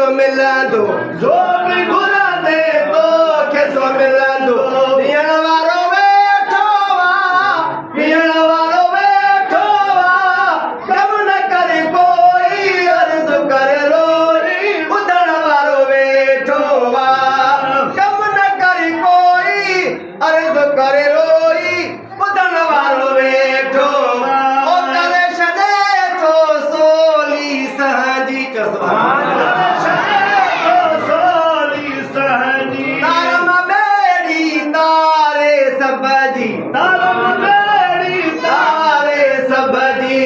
सो मिलंदो जो बि घुरंदे तोखे सो मिलंदो ॾियण वारो वेठो आहे ॾियण वारो वेठो आहे कम न करे कोई अर्ज़ु करे रोई ॿुधण वारो वेठो आहे कम न करे कोई अर्ज़ु करे रोई ॿुधण वारो वेठो ओ करे छॾे थो सोली सहजी तारम बेड़ी तारे सबजी तारम बेड़ी तारे सबजी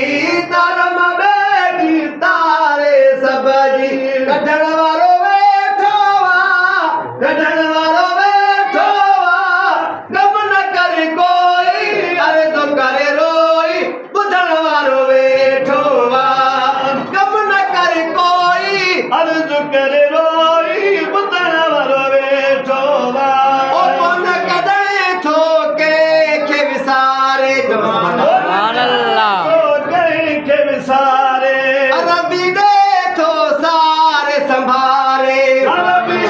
तारम बेड़ी तारे सबजी कढण वारो वेठो आहे कढण वारो वेठो आहे कम न करे कोई अर्ज़ु करे रोई ॿुधण वारो वेठो आहे कम न करे कोई अर्ज़ु करे रोई ॿुधण वारो वेठो आहे ओ कोन कॾहिं थो कंहिंखे विसारे कंहिंखे विसारे अरबी ॾे थो सारे संभारे अरबी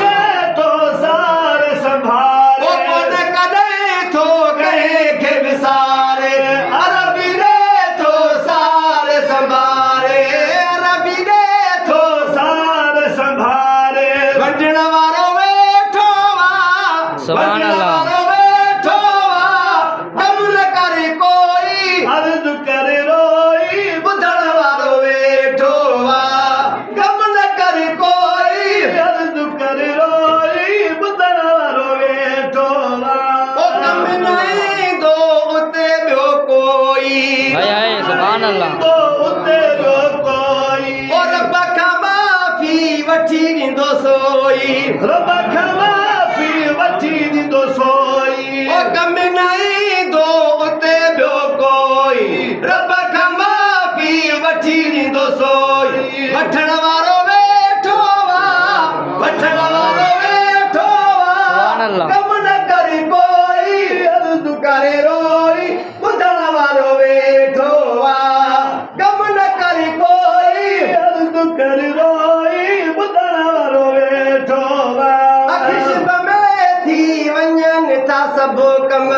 थो सारे ओ संभाले कोन कॾहिं थो कंहिंखे विसारे अरबी ॾे थो सारे संभारे अरबी ॾे थो सारे संभाले वंडण वारो वेठो आहे सुभान वंडण अल्लाह। वारो वेठो आहे कम न करे कोई अर्ज़ु करे रोई ॿुधण वारो वेठो आहे कम न करे कोई अर्ज़ु करे रोई ॿुधण वारो वेठो ओ कम न ईंदो उते ॿियो कोई हाय सुभान अल्लाह। तो उते ॿियो कोई ओ रब खां माफ़ी वठी ॾींदो सोई रब खां माफ़ी वठी ॾींदो सोई ओ कम न ईंदो उते ॿियो कोई रब खां माफ़ी वठी ॾींदो सोई वठण वारो वेठो आहे वठण वारो वेठो सुभान आहे अल्लाह। कम न करे कोई अर्ज़ु करे रोई ॿुधण वारो वेठो आहे कम न करे कोई अर्ज़ु करे रोई ॿुधण वारो वेठो अखिशब में थी वञनि था सभु कम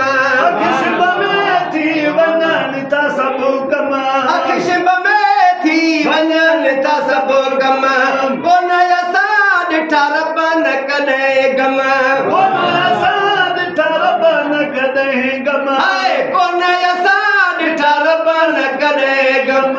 अखिशब में थी वञनि था सभु कम अखिशब में थी वञनि था सभु कम कोन असां ॾिठा रब न कॾहिं गम कोन असां ॾिठा रब न कॾहिं गम हाय कोन असां ॾिठा रब न कॾहिं गम